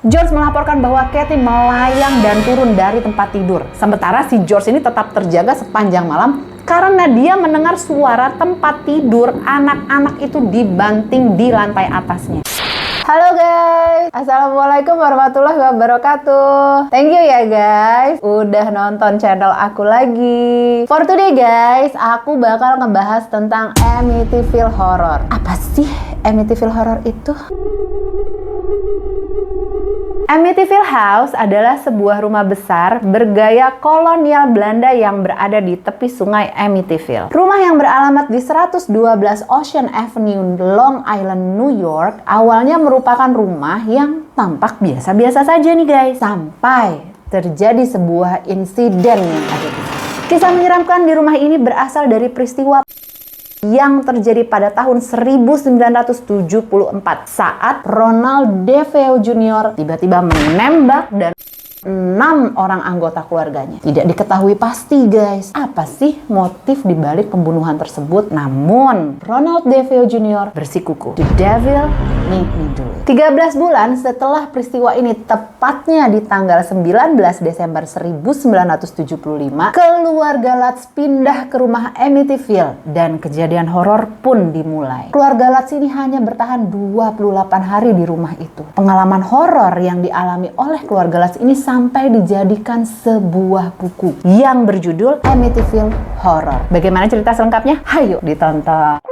George melaporkan bahwa Kathy melayang dan turun dari tempat tidur. Sementara si George ini tetap terjaga sepanjang malam karena dia mendengar suara tempat tidur anak-anak itu dibanting di lantai atasnya. Halo guys, assalamualaikum warahmatullahi wabarakatuh. Thank you ya guys, udah nonton channel aku lagi. For today guys, aku bakal ngebahas tentang Amityville Horror. Apa sih Amityville Horror itu? Amityville House adalah sebuah rumah besar bergaya kolonial Belanda yang berada di tepi sungai Amityville. Rumah yang beralamat di 112 Ocean Avenue, Long Island, New York, awalnya merupakan rumah yang tampak biasa-biasa saja nih guys. Sampai terjadi sebuah insiden yang ada. Kisah menyeramkan di rumah ini berasal dari peristiwa yang terjadi pada tahun 1974 saat Ronald DeFeo Jr. tiba-tiba menembak dan 6 orang anggota keluarganya. Tidak diketahui pasti guys, apa sih motif dibalik pembunuhan tersebut. Namun Ronald DeFeo Jr. bersikukuh, "The devil need me do it." 13 bulan setelah peristiwa ini, tepatnya di tanggal 19 Desember 1975, keluarga Lutz pindah ke rumah Amityville dan kejadian horor pun dimulai. Keluarga Lutz ini hanya bertahan 28 hari di rumah itu. Pengalaman horor yang dialami oleh keluarga Lutz ini sampai dijadikan sebuah buku yang berjudul Amityville Horror. Bagaimana cerita selengkapnya? Hayo ditonton.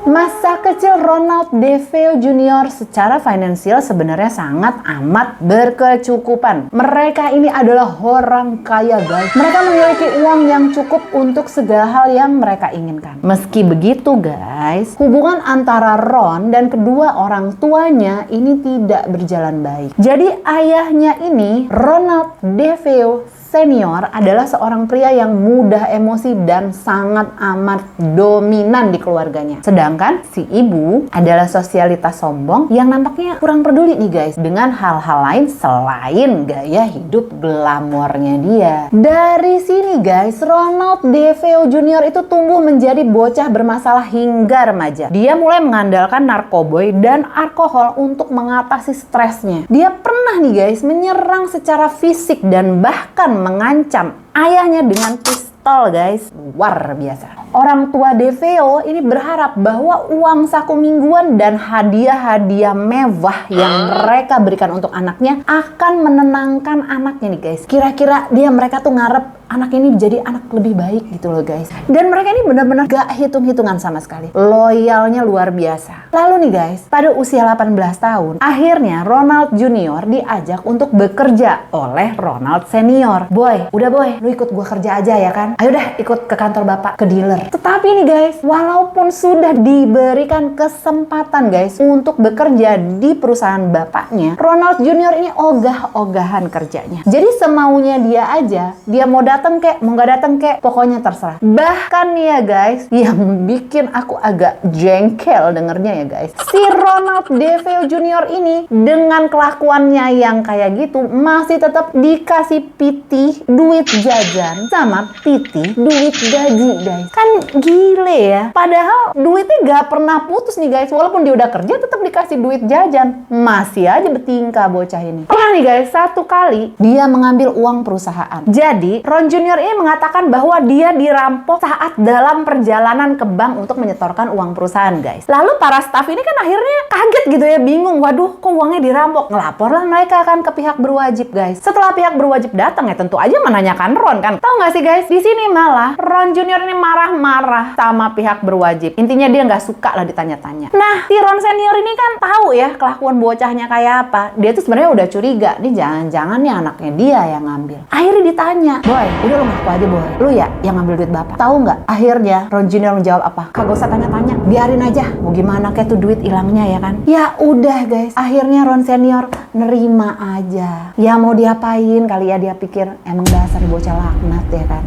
Masa kecil Ronald DeFeo Jr. secara finansial sebenarnya sangat amat berkecukupan. Mereka ini adalah orang kaya guys. Mereka memiliki uang yang cukup untuk segala hal yang mereka inginkan. Meski begitu guys, hubungan antara Ron dan kedua orang tuanya ini tidak berjalan baik. Jadi ayahnya ini, Ronald DeFeo Senior, adalah seorang pria yang mudah emosi dan sangat amat dominan di keluarganya. Sedangkan si ibu adalah sosialitas sombong yang nampaknya kurang peduli nih guys dengan hal-hal lain selain gaya hidup glamornya dia. Dari sini guys, Ronald DeFeo Jr. itu tumbuh menjadi bocah bermasalah hingga remaja. Dia mulai mengandalkan narkoboy dan alkohol untuk mengatasi stresnya. Dia pernah nih guys menyerang secara fisik dan bahkan mengancam ayahnya dengan pistol guys. Luar biasa. Orang tua DeFeo ini berharap bahwa uang saku mingguan dan hadiah-hadiah mewah yang mereka berikan untuk anaknya akan menenangkan anaknya nih guys. Kira-kira mereka tuh ngarep anak ini jadi anak lebih baik gitu loh guys. Dan mereka ini benar-benar gak hitung-hitungan sama sekali. Loyalnya luar biasa. Lalu nih guys, pada usia 18 tahun, akhirnya Ronald Junior diajak untuk bekerja oleh Ronald Senior. "Boy, udah boy, lu ikut gua kerja aja ya kan? Ayo dah ikut ke kantor bapak, ke dealer." Tetapi nih guys, walaupun sudah diberikan kesempatan guys untuk bekerja di perusahaan bapaknya, Ronald Junior ini ogah-ogahan kerjanya. Jadi semaunya dia aja, dia mau datang kek, mau nggak datang kek, pokoknya terserah. Bahkan nih ya guys, yang bikin aku agak jengkel dengernya ya guys, si Ronald DeFeo Jr. ini dengan kelakuannya yang kayak gitu masih tetap dikasih PT duit jajan sama PT duit gaji guys. Kan gile ya. Padahal duitnya gak pernah putus nih guys. Walaupun dia udah kerja tetap dikasih duit jajan. Masih aja bertingkah bocah ini. Pernah nih guys, satu kali dia mengambil uang perusahaan. Jadi Ron Junior ini mengatakan bahwa dia dirampok saat dalam perjalanan ke bank untuk menyetorkan uang perusahaan guys. Lalu para staf ini kan akhirnya kaget gitu ya, bingung. Waduh, kok uangnya dirampok? Ngelaporlah mereka kan ke pihak berwajib guys. Setelah pihak berwajib datang ya tentu aja menanyakan Ron kan. Tahu nggak sih guys, di sini malah Ron Junior ini marah-marah sama pihak berwajib. Intinya dia nggak suka lah ditanya-tanya. Nah, si Ron Senior ini kan tahu ya kelakuan bocahnya kayak apa. Dia tuh sebenarnya udah curiga, nih jangan-jangan nih anaknya dia yang ngambil. Akhirnya ditanya, "Boy, udah lu ngaku aja boy, lu ya yang ngambil duit bapak." Tahu nggak? Akhirnya Ron Junior menjawab apa? "Kagak usah tanya-tanya, biarin aja. Mau gimana kayak tuh duit hilangnya ya kan?" Ya udah guys, akhirnya Ron Senior nerima aja. Ya mau diapain kali ya, dia pikir emang dasar bocah laknat ya kan.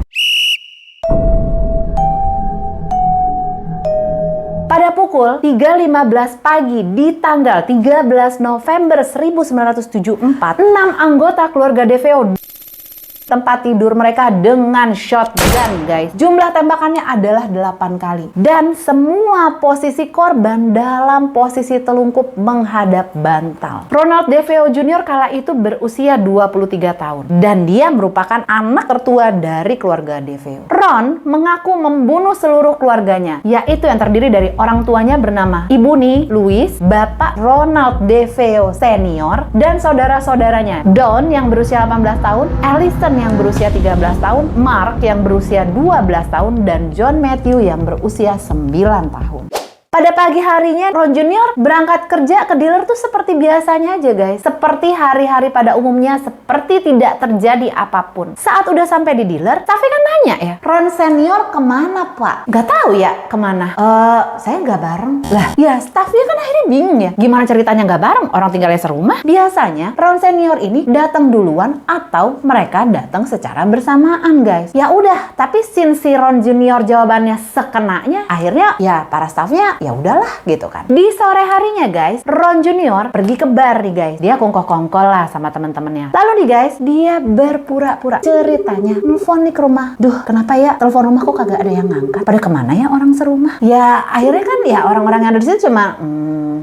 Pada pukul 3.15 pagi di tanggal 13 November 1974, 6 anggota keluarga DeFeo tempat tidur mereka dengan shotgun, guys. Jumlah tembakannya adalah 8 kali. Dan semua posisi korban dalam posisi telungkup menghadap bantal. Ronald DeFeo Jr. kala itu berusia 23 tahun. Dan dia merupakan anak tertua dari keluarga DeFeo. Ron mengaku membunuh seluruh keluarganya, yaitu yang terdiri dari orang tuanya bernama Ibu Ni, Louis, Bapak Ronald DeFeo Senior, dan saudara-saudaranya. Don yang berusia 18 tahun, Allison yang berusia 13 tahun, Mark yang berusia 12 tahun, dan John Matthew yang berusia 9 tahun. Pada pagi harinya, Ron Junior berangkat kerja ke dealer tuh seperti biasanya aja, guys. Seperti hari-hari pada umumnya, seperti tidak terjadi apapun. Saat udah sampai di dealer, Taffy kan nanya ya, Ron Senior kemana, Pak? Gak tahu ya kemana. Saya nggak bareng. Lah, ya Taffy kan akhirnya bingung ya. Gimana ceritanya nggak bareng? Orang tinggalnya serumah. Biasanya, Ron Senior ini datang duluan atau mereka datang secara bersamaan, guys. Ya udah, tapi since si Ron Junior jawabannya sekenanya, akhirnya ya para staffnya ya udahlah gitu kan. Di sore harinya, guys, Ron Junior pergi ke bar nih, guys. Dia kongkol-kongkol lah sama teman-temannya. Lalu nih, guys, dia berpura-pura ceritanya nelfon nih ke rumah. Duh, kenapa ya telepon rumah kok kagak ada yang ngangkat? Pada kemana ya orang serumah? Ya akhirnya kan ya orang-orang yang ada di situ cuma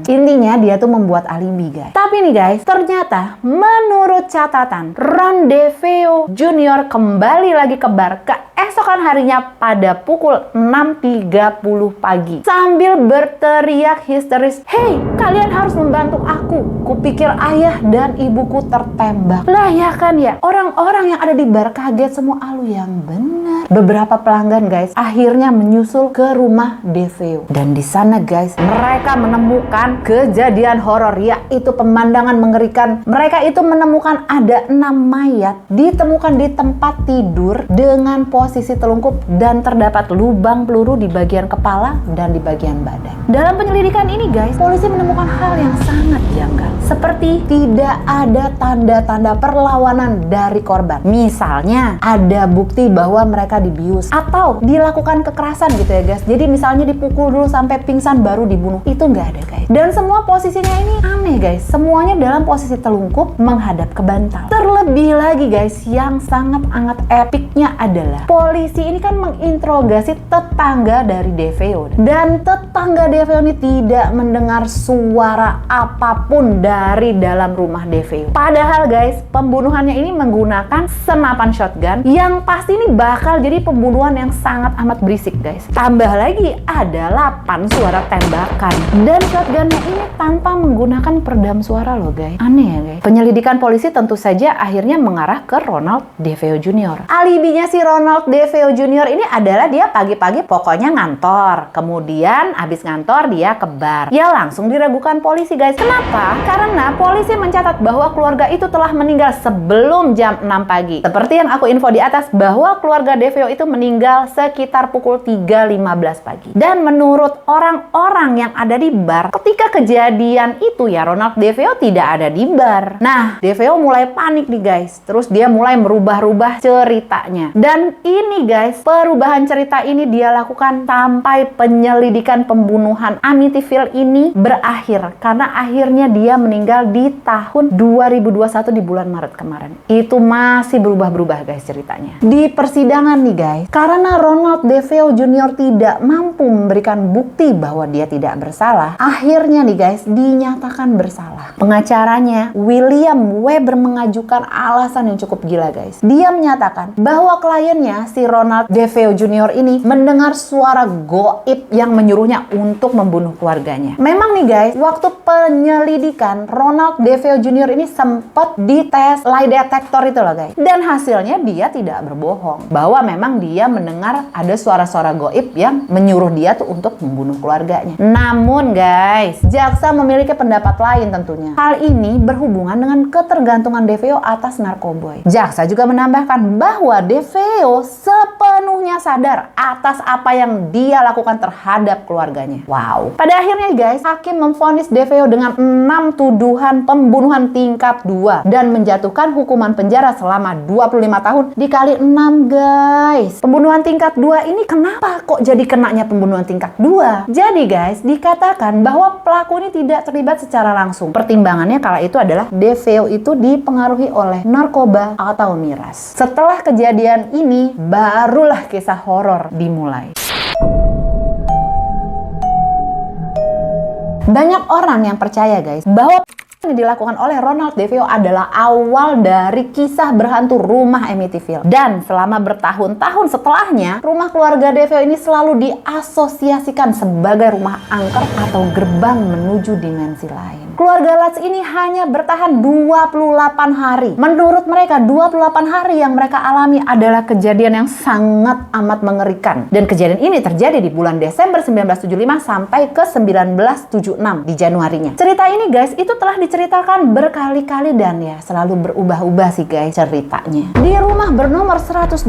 intinya dia tuh membuat alibi, guys. Tapi nih, guys, ternyata menurut catatan Ron DeFeo Jr. kembali lagi ke bar keesokan harinya pada pukul 6.30 pagi sambil berteriak histeris, "Hei, kalian harus membantu aku. Kupikir ayah dan ibuku tertembak." Lah ya kan ya, orang-orang yang ada di bar kaget semua. Alu yang benar. Beberapa pelanggan, guys, akhirnya menyusul ke rumah DeFeo. Dan di sana, guys, mereka menemukan kejadian horor, yaitu pemandangan mengerikan. Mereka itu menemukan ada 6 mayat ditemukan di tempat tidur dengan posisi telungkup dan terdapat lubang peluru di bagian kepala dan di bagian badan. Dalam penyelidikan ini, guys, polisi menemukan hal yang sangat janggal, seperti tidak ada tanda-tanda perlawanan dari korban. Misalnya ada bukti bahwa mereka dibius atau dilakukan kekerasan gitu ya, guys. Jadi misalnya dipukul dulu sampai pingsan baru dibunuh. Itu nggak ada, guys. Dan semua posisinya ini aneh, guys. Semuanya dalam posisi telungkup menghadap ke bantal. Terlebih lagi, guys, yang sangat epiknya adalah polisi ini kan menginterogasi tetangga dari DeFeo. Dan tetangga DeFeo ini tidak mendengar suara apapun dari dalam rumah DeFeo. Padahal, guys, pembunuhannya ini menggunakan senapan shotgun yang pasti ini bakal jadi pembunuhan yang sangat amat berisik, guys. Tambah lagi ada 8 suara tembakan. Dan shotgunnya ini tanpa menggunakan peredam suara loh, guys. Aneh ya, guys. Penyelidikan polisi tentu saja akhirnya mengarah ke Ronald DeFeo Jr. Alibinya si Ronald DeFeo Jr. ini adalah dia pagi-pagi pokoknya ngantor. Kemudian abis ngantor dia ke bar. Ya langsung diragukan polisi, guys. Kenapa? Karena polisi mencatat bahwa keluarga itu telah meninggal sebelum jam 6 pagi. Seperti yang aku info di atas bahwa keluarga DeFeo itu meninggal sekitar pukul 3.15 pagi. Dan menurut orang-orang yang ada di bar, ketika kejadian itu ya Ronald DeFeo tidak ada di bar. Nah, DeFeo mulai panik nih, guys. Terus dia mulai merubah-rubah ceritanya. Dan ini, guys, perubahan cerita ini dia lakukan sampai penyelidikan pembunuhan Amityville ini berakhir. Karena akhirnya dia meninggal di tahun 2021 di bulan Maret kemarin. Itu masih berubah-berubah, guys, ceritanya. Di persidangan nih, guys, karena Ronald DeFeo Jr. tidak mampu memberikan bukti bahwa dia tidak bersalah, akhirnya nih, guys, dinyatakan bersalah. Pengacaranya William Weber mengajukan alasan yang cukup gila, guys. Dia menyatakan bahwa kliennya si Ronald DeFeo Jr. ini mendengar suara goib yang menyuruhnya untuk membunuh keluarganya. Memang nih, guys, waktu penyelidikan Ronald DeFeo Jr. ini sempat dites lie detector itu loh, guys. Dan hasilnya dia tidak berbohong bahwa memang dia mendengar ada suara-suara goib yang menyuruh dia tuh untuk membunuh keluarganya. Namun, guys, jaksa memiliki pendapat lain tentunya. Hal ini berhubungan dengan ketergantungan DeFeo atas narkoboy. Jaksa juga menambahkan bahwa DeFeo sepenuhnya sadar atas apa yang dia lakukan terhadap keluarganya. keluarganya. Wow. Pada akhirnya guys, hakim memvonis DeFeo dengan 6 tuduhan pembunuhan tingkat 2 dan menjatuhkan hukuman penjara selama 25 tahun dikali 6 guys. Pembunuhan tingkat 2 ini kenapa kok jadi kenanya pembunuhan tingkat 2? Jadi guys, dikatakan bahwa pelaku ini tidak terlibat secara langsung. Pertimbangannya kala itu adalah DeFeo itu dipengaruhi oleh narkoba atau miras. Setelah kejadian ini, barulah kisah horor dimulai. Banyak orang yang percaya guys bahwa yang dilakukan oleh Ronald DeFeo adalah awal dari kisah berhantu rumah Amityville. Dan selama bertahun-tahun setelahnya, rumah keluarga DeFeo ini selalu diasosiasikan sebagai rumah angker atau gerbang menuju dimensi lain. Keluarga Lutz ini hanya bertahan 28 hari. Menurut mereka, 28 hari yang mereka alami adalah kejadian yang sangat amat mengerikan. Dan kejadian ini terjadi di bulan Desember 1975 sampai ke 1976 di Januarinya. Cerita ini guys, itu telah diceritakan berkali-kali dan ya selalu berubah-ubah sih guys ceritanya. Di rumah bernomor 112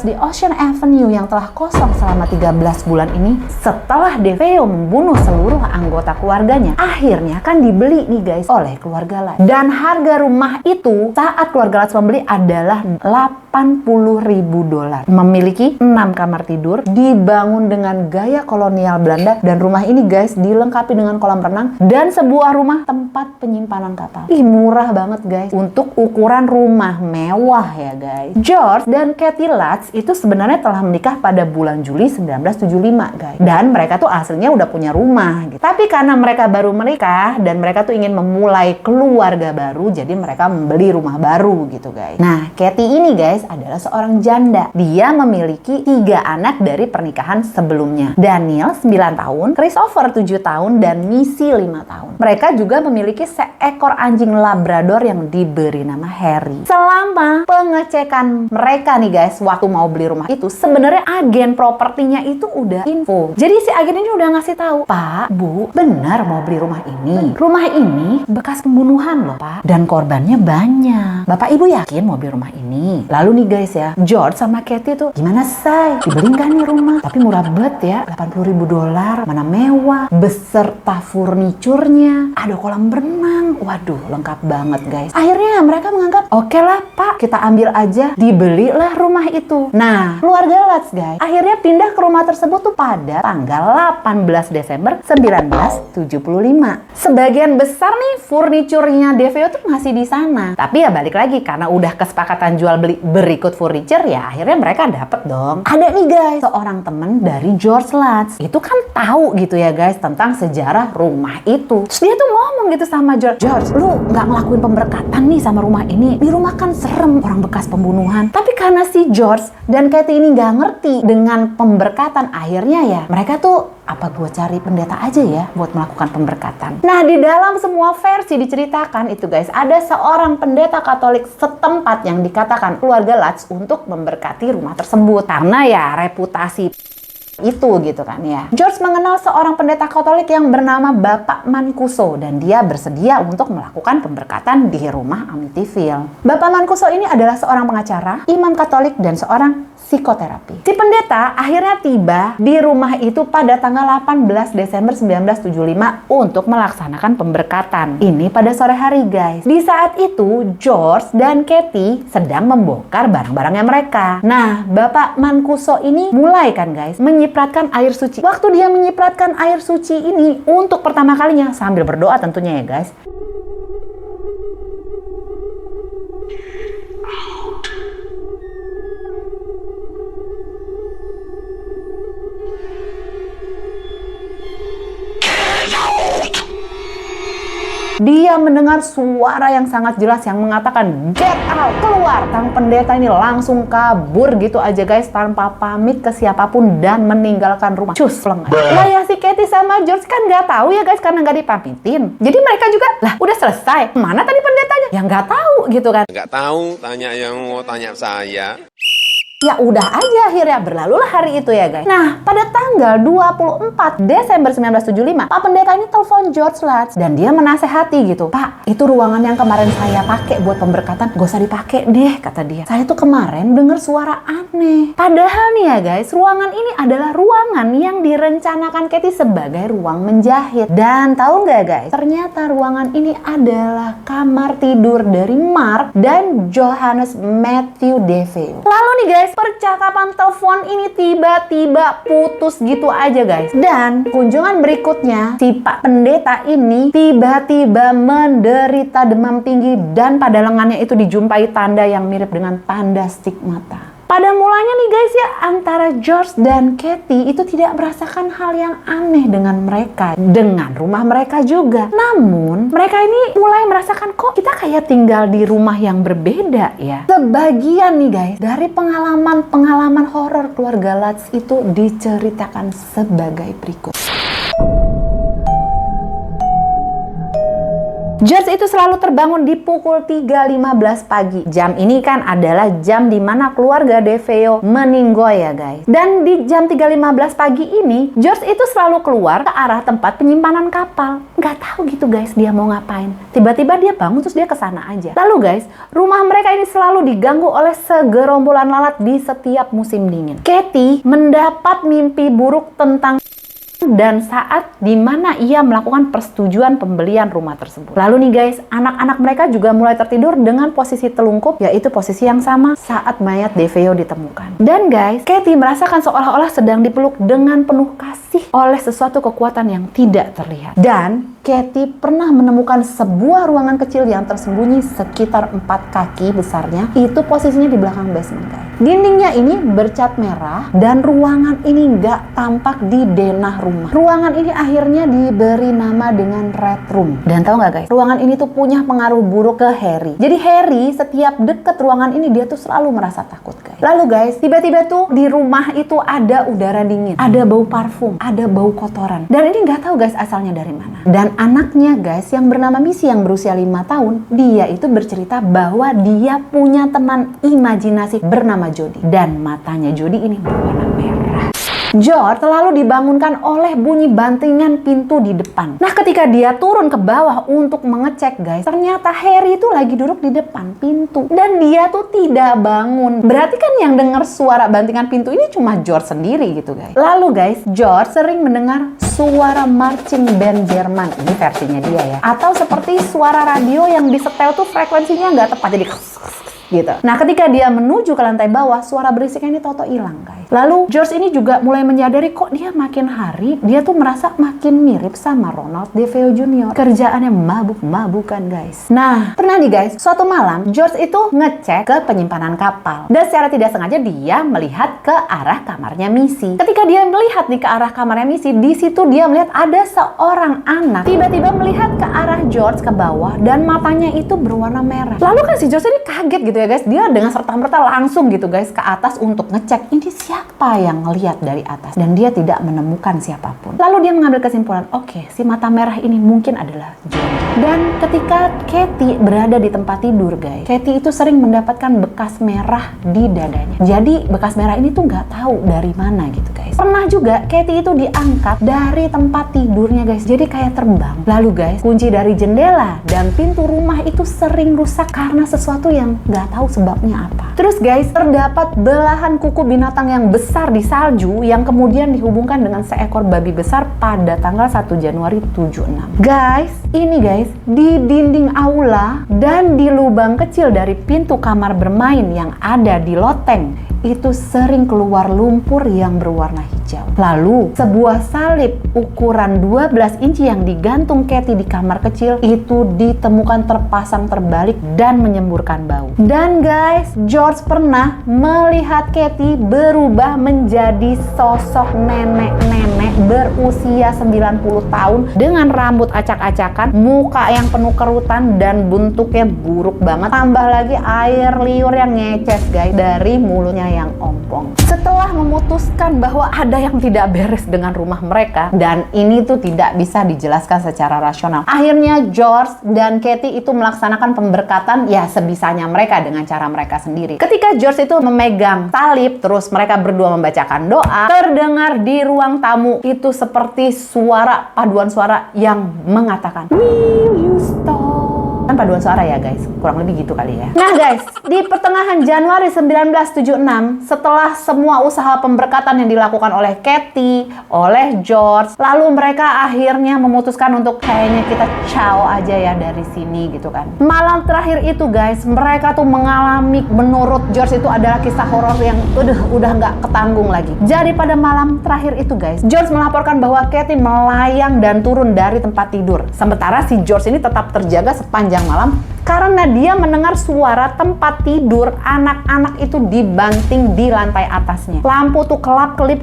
di Ocean Avenue yang telah kosong selama 13 bulan ini, setelah DeFeo membunuh seluruh anggota keluarganya, akhirnya kan dibeli nih guys oleh keluarga Lutz. Dan harga rumah itu saat keluarga Lutz membeli adalah $80.000. Memiliki 6 kamar tidur, dibangun dengan gaya kolonial Belanda, dan rumah ini guys dilengkapi dengan kolam renang dan sebuah rumah tempat penyimpanan kapal. Ih, murah banget guys untuk ukuran rumah mewah ya guys. George dan Kathy Lutz itu sebenarnya telah menikah pada bulan Juli 1975 guys. Dan mereka tuh aslinya udah punya rumah gitu. Tapi karena mereka baru menikah dan mereka tuh ingin memulai keluarga baru, jadi mereka membeli rumah baru gitu guys. Nah, Kathy ini guys adalah seorang janda. Dia memiliki 3 anak dari pernikahan sebelumnya. Daniel 9 tahun, Christopher 7 tahun, dan Missy 5 tahun. Mereka juga memiliki seekor anjing Labrador yang diberi nama Harry. Selama pengecekan mereka nih guys, waktu mau beli rumah itu, sebenarnya agen propertinya itu udah info. Jadi si agen ini udah ngasih tahu, "Pak, Bu, benar mau beli rumah ini. Rumah ini bekas pembunuhan loh, Pak. Dan korbannya banyak. Bapak Ibu yakin mau beli rumah ini?" Lalu nih guys ya, George sama Kathy tuh, "Gimana say? Dibeli nggak nih rumah? Tapi murah banget ya, $80.000. Mana mewah, beserta furniturnya, ada kolam renang. Waduh, lengkap banget guys." Akhirnya mereka menganggap, "Oke lah Pak, kita ambil aja." Dibelilah rumah itu. Nah, keluarga Lutz guys akhirnya pindah ke rumah tersebut tuh pada tanggal 18 Desember 1975. Sebagian besar nih furniturnya DeFeo tuh masih di sana. Tapi ya balik lagi, karena udah kesepakatan jual beli berikut furniture, ya akhirnya mereka dapet dong. Ada nih guys, seorang temen dari George Lutz. Itu kan tahu gitu ya guys tentang sejarah rumah itu. Terus dia tuh ngomong gitu sama George, "George, lu nggak ngelakuin pemberkatan nih sama rumah ini? Di rumah kan serem, orang bekas pembunuhan." Tapi karena si George dan Kathy ini nggak ngerti dengan pemberkatan, akhirnya ya mereka tuh, "Apa gue cari pendeta aja ya buat melakukan pemberkatan?" Nah, di dalam semua versi diceritakan itu guys, ada seorang pendeta Katolik setempat yang dikatakan keluarga Lutz untuk memberkati rumah tersebut. Karena ya reputasi itu gitu kan ya. George mengenal seorang pendeta Katolik yang bernama Bapak Mancuso dan dia bersedia untuk melakukan pemberkatan di rumah Amityville. Bapak Mancuso ini adalah seorang pengacara, imam Katolik, dan seorang psikoterapi. Si pendeta akhirnya tiba di rumah itu pada tanggal 18 Desember 1975 untuk melaksanakan pemberkatan. Ini pada sore hari guys. Di saat itu George dan Kathy sedang membongkar barang-barangnya mereka. Nah, Bapak Mancuso ini mulai kan guys menyipratkan air suci. Waktu dia menyipratkan air suci ini untuk pertama kalinya sambil berdoa tentunya ya guys. Dia mendengar suara yang sangat jelas yang mengatakan, "Get out, keluar!" Sang pendeta ini langsung kabur gitu aja guys, tanpa pamit ke siapapun dan meninggalkan rumah. Cus, lengah. Lah ya si Kathy sama George kan nggak tahu ya guys, karena nggak dipamitin. Jadi mereka juga, "Lah udah selesai, mana tadi pendetanya?" Ya nggak tahu gitu kan. Nggak tahu, tanya yang mau tanya saya. Ya udah aja, akhirnya berlalulah hari itu ya guys. Nah, pada tanggal 24 Desember 1975, Pak Pendeta ini telepon George Lutz dan dia menasehati gitu. Pak, itu ruangan yang kemarin saya pakai buat pemberkatan, gak usah dipakai deh, kata dia. Saya tuh kemarin dengar suara aneh. Padahal nih ya guys, ruangan ini adalah ruangan yang direncanakan Katie sebagai ruang menjahit. Dan tahu nggak guys, ternyata ruangan ini adalah kamar tidur dari Mark dan Johannes Matthew DeFeo. Lalu nih guys, percakapan telepon ini tiba-tiba putus gitu aja guys. Dan kunjungan berikutnya, si Pak Pendeta ini tiba-tiba menderita demam tinggi dan pada lengannya itu dijumpai tanda yang mirip dengan tanda stigmata. Pada mulanya nih guys ya, antara George dan Katie itu tidak merasakan hal yang aneh dengan mereka, dengan rumah mereka juga. Namun mereka ini mulai merasakan kok kita kayak tinggal di rumah yang berbeda ya. Sebagian nih guys dari pengalaman horor keluarga Lutz itu diceritakan sebagai berikut. George itu selalu terbangun di pukul 3.15 pagi. Jam ini kan adalah jam dimana keluarga DeFeo meninggoy ya guys. Dan di jam 3.15 pagi ini, George itu selalu keluar ke arah tempat penyimpanan kapal. Nggak tahu gitu guys dia mau ngapain. Tiba-tiba dia bangun terus dia ke sana aja. Lalu guys, rumah mereka ini selalu diganggu oleh segerombolan lalat di setiap musim dingin. Katie mendapat mimpi buruk tentang dan saat dimana ia melakukan persetujuan pembelian rumah tersebut. Lalu nih guys, anak-anak mereka juga mulai tertidur dengan posisi telungkup, yaitu posisi yang sama saat mayat DeFeo ditemukan. Dan guys, Katie merasakan seolah-olah sedang dipeluk dengan penuh kasih oleh sesuatu kekuatan yang tidak terlihat. Dan Katie pernah menemukan sebuah ruangan kecil yang tersembunyi sekitar 4 kaki besarnya. Itu posisinya di belakang basement guys. Dindingnya ini bercat merah dan ruangan ini nggak tampak di denah rumah. Ruangan ini akhirnya diberi nama dengan Red Room. Dan tahu nggak guys, ruangan ini tuh punya pengaruh buruk ke Harry. Jadi Harry setiap deket ruangan ini dia tuh selalu merasa takut guys. Lalu guys, tiba-tiba tuh di rumah itu ada udara dingin, ada bau parfum, ada bau kotoran. Dan ini nggak tahu guys asalnya dari mana. Dan anaknya guys yang bernama Missy yang berusia 5 tahun, dia itu bercerita bahwa dia punya teman imajinasi bernama Jody. Dan matanya Jody ini berwarna merah. George selalu dibangunkan oleh bunyi bantingan pintu di depan. Nah, ketika dia turun ke bawah untuk mengecek guys, ternyata Harry itu lagi duduk di depan pintu dan dia tuh tidak bangun. Berarti kan yang dengar suara bantingan pintu ini cuma George sendiri gitu guys. Lalu guys, George sering mendengar suara marching band Jerman, ini versinya dia ya. Atau seperti suara radio yang disetel tuh frekuensinya nggak tepat, jadi gitu. Nah, ketika dia menuju ke lantai bawah, suara berisiknya ini toto hilang guys. Lalu George ini juga mulai menyadari kok dia makin hari dia tuh merasa makin mirip sama Ronald DeFeo Jr. Kerjaannya mabuk-mabukan guys. Nah, pernah nih guys, suatu malam George itu ngecek ke penyimpanan kapal dan secara tidak sengaja dia melihat ke arah kamarnya Missy. Ketika dia melihat nih ke arah kamarnya Missy, di situ dia melihat ada seorang anak tiba-tiba melihat ke arah George ke bawah dan matanya itu berwarna merah. Lalu kan si George ini kaget gitu ya guys, dia dengan serta-merta langsung gitu guys ke atas untuk ngecek ini siapa yang ngelihat dari atas, dan dia tidak menemukan siapapun. Lalu dia mengambil kesimpulan, oke, si mata merah ini mungkin adalah Jody. Dan ketika Katie berada di tempat tidur guys, Katie itu sering mendapatkan bekas merah di dadanya. Jadi bekas merah ini tuh nggak tahu dari mana gitu guys. Pernah juga Katie itu diangkat dari tempat tidurnya guys, jadi kayak terbang. Lalu guys, kunci dari jendela dan pintu rumah itu sering rusak karena sesuatu yang nggak tahu sebabnya apa. Terus guys, terdapat belahan kuku binatang yang besar di salju yang kemudian dihubungkan dengan seekor babi besar pada tanggal 1 Januari 76. Guys, ini guys, di dinding aula dan di lubang kecil dari pintu kamar bermain yang ada di loteng itu sering keluar lumpur yang berwarna hijau. Lalu, sebuah salib ukuran 12 inci yang digantung Katie di kamar kecil itu ditemukan terpasang terbalik dan menyemburkan bau. Dan guys, George pernah melihat Katie berubah menjadi sosok nenek-nenek berusia 90 tahun dengan rambut acak-acakan, muka yang penuh kerutan dan bentuknya buruk banget. Tambah lagi air liur yang ngeces guys dari mulutnya yang ompong. Setelah memutuskan bahwa ada yang tidak beres dengan rumah mereka, dan ini tuh tidak bisa dijelaskan secara rasional. Akhirnya George dan Katie itu melaksanakan pemberkatan ya sebisanya mereka dengan cara mereka sendiri. Ketika George itu memegang salib, terus mereka berdua membacakan doa, terdengar di ruang tamu itu seperti paduan suara yang mengatakan, "Will you stop?" Kan paduan suara ya guys, kurang lebih gitu kali ya. Nah guys, di pertengahan Januari 1976, setelah semua usaha pemberkatan yang dilakukan oleh Katie, oleh George, lalu mereka akhirnya memutuskan untuk kayaknya kita ciao aja ya dari sini gitu kan. Malam terakhir itu guys, mereka tuh mengalami, menurut George itu adalah kisah horor yang udah nggak ketanggung lagi. Jadi pada malam terakhir itu guys, George melaporkan bahwa Katie melayang dan turun dari tempat tidur. Sementara si George ini tetap terjaga sepanjang malam karena dia mendengar suara tempat tidur anak-anak itu dibanting di lantai atasnya. Lampu tuh kelap-kelip,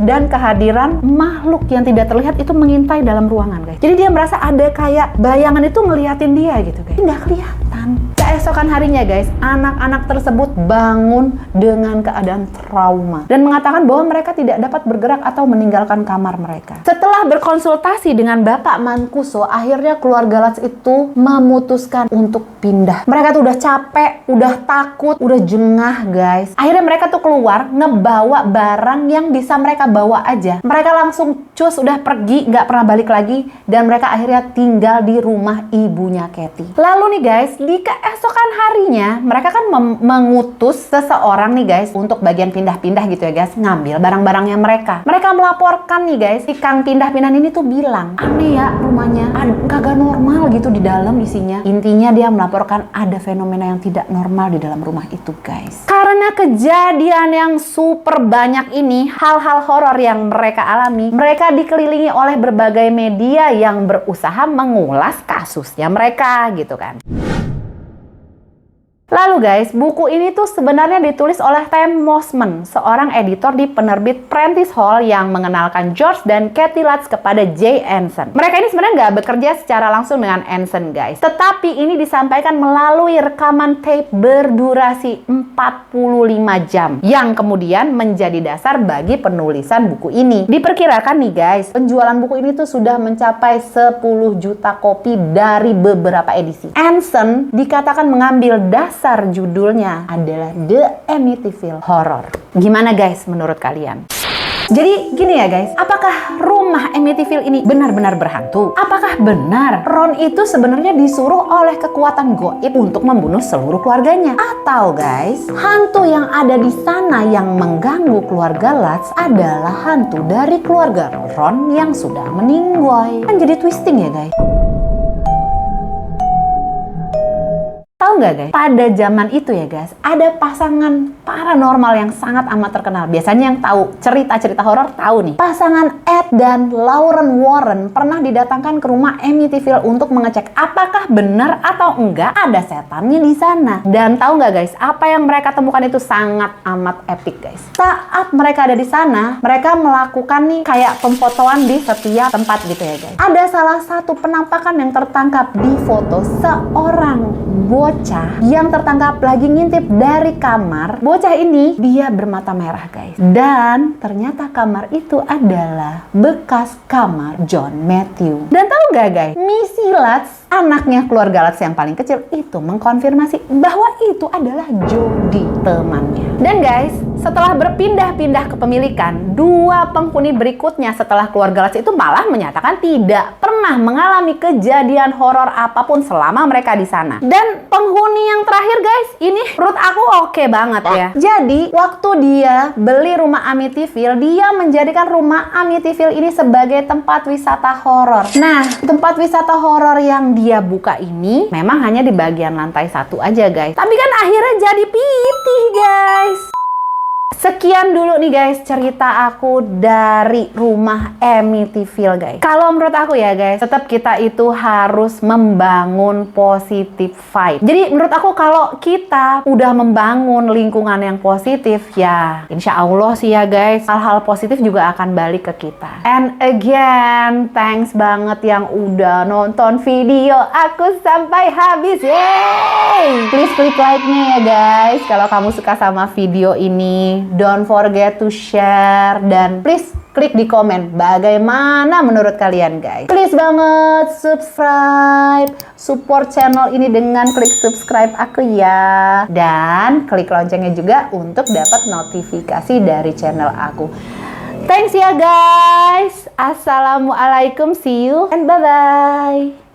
dan kehadiran makhluk yang tidak terlihat itu mengintai dalam ruangan guys. Jadi dia merasa ada kayak bayangan itu ngeliatin dia gitu guys. Nggak kelihatan. Keesokan harinya guys, anak-anak tersebut bangun dengan keadaan trauma dan mengatakan bahwa mereka tidak dapat bergerak atau meninggalkan kamar mereka. Setelah berkonsultasi dengan Bapak Mancuso, akhirnya keluarga Lutz itu memutuskan untuk pindah. Mereka tuh udah capek, udah takut, udah jengah guys. Akhirnya mereka tuh keluar ngebawa barang yang bisa mereka bawa aja. Mereka langsung cus udah pergi, nggak pernah balik lagi, dan mereka akhirnya tinggal di rumah ibunya Katie. Lalu nih guys, di keesokan harinya mereka kan mengutus seseorang nih guys untuk bagian pindah-pindah gitu ya guys, ngambil barang-barangnya mereka. Mereka melaporkan nih guys, si Kang pindah-pindahan ini tuh bilang, aneh ya rumahnya, kagak normal gitu di dalam isinya. Intinya dia melaporkan ada fenomena yang tidak normal di dalam rumah itu guys. Karena kejadian yang super banyak ini, hal-hal horor yang mereka alami, mereka dikelilingi oleh berbagai media yang berusaha mengulas kasusnya mereka gitu kan. Lalu guys, buku ini tuh sebenarnya ditulis oleh Tim Mosman, seorang editor di penerbit Prentice Hall yang mengenalkan George dan Katie Lutz kepada Jay Anson. Mereka ini sebenarnya nggak bekerja secara langsung dengan Anson guys, tetapi ini disampaikan melalui rekaman tape berdurasi 45 jam yang kemudian menjadi dasar bagi penulisan buku ini. Diperkirakan nih guys, penjualan buku ini tuh sudah mencapai 10 juta kopi dari beberapa edisi. Anson dikatakan mengambil dasar judulnya adalah The Amityville Horror. Gimana guys menurut kalian? Jadi gini ya guys, apakah rumah Amityville ini benar-benar berhantu? Apakah benar Ron itu sebenarnya disuruh oleh kekuatan goib untuk membunuh seluruh keluarganya? Atau guys, hantu yang ada di sana yang mengganggu keluarga Lutz adalah hantu dari keluarga Ron yang sudah meninggoy? Kan jadi twisting ya guys. Tahu nggak guys, pada zaman itu ya guys, ada pasangan paranormal yang sangat amat terkenal. Biasanya yang tahu cerita-cerita horor tahu nih. Pasangan Ed dan Lauren Warren pernah didatangkan ke rumah Amityville untuk mengecek apakah benar atau enggak ada setannya di sana. Dan tahu nggak guys, apa yang mereka temukan itu sangat amat epic guys. Saat mereka ada di sana, mereka melakukan nih kayak pemfotoan di setiap tempat gitu ya guys. Ada salah satu penampakan yang tertangkap di foto seorang bocah yang tertangkap lagi ngintip dari kamar. Bocah ini dia bermata merah guys, dan ternyata kamar itu adalah bekas kamar John Matthew. Dan tahu nggak guys, Missy Lutz, anaknya keluarga Lutz yang paling kecil, itu mengkonfirmasi bahwa itu adalah Jody, temannya. Dan guys, setelah berpindah-pindah kepemilikan, dua penghuni berikutnya setelah keluarga Lutz itu malah menyatakan tidak pernah mengalami kejadian horor apapun selama mereka di sana. Dan penghuni yang terakhir guys, ini menurut aku oke banget ya. Jadi waktu dia beli rumah Amityville, dia menjadikan rumah Amityville ini sebagai tempat wisata horor. Nah, tempat wisata horor yang dia buka ini memang hanya di bagian lantai 1 aja guys. Tapi kan akhirnya jadi pitih guys. Sekian dulu nih guys cerita aku dari rumah Amityville guys. Kalau menurut aku ya guys, tetap kita itu harus membangun positive vibe. Jadi menurut aku kalau kita udah membangun lingkungan yang positif, ya insya Allah sih ya guys, hal-hal positif juga akan balik ke kita. And again, thanks banget yang udah nonton video aku sampai habis. Yeay! Please klik like-nya ya guys kalau kamu suka sama video ini. don't forget to share, dan please klik di komen bagaimana menurut kalian guys. Please banget subscribe, support channel ini dengan klik subscribe aku ya, dan klik loncengnya juga untuk dapat notifikasi dari channel aku. Thanks ya guys. Assalamualaikum, see you and bye bye.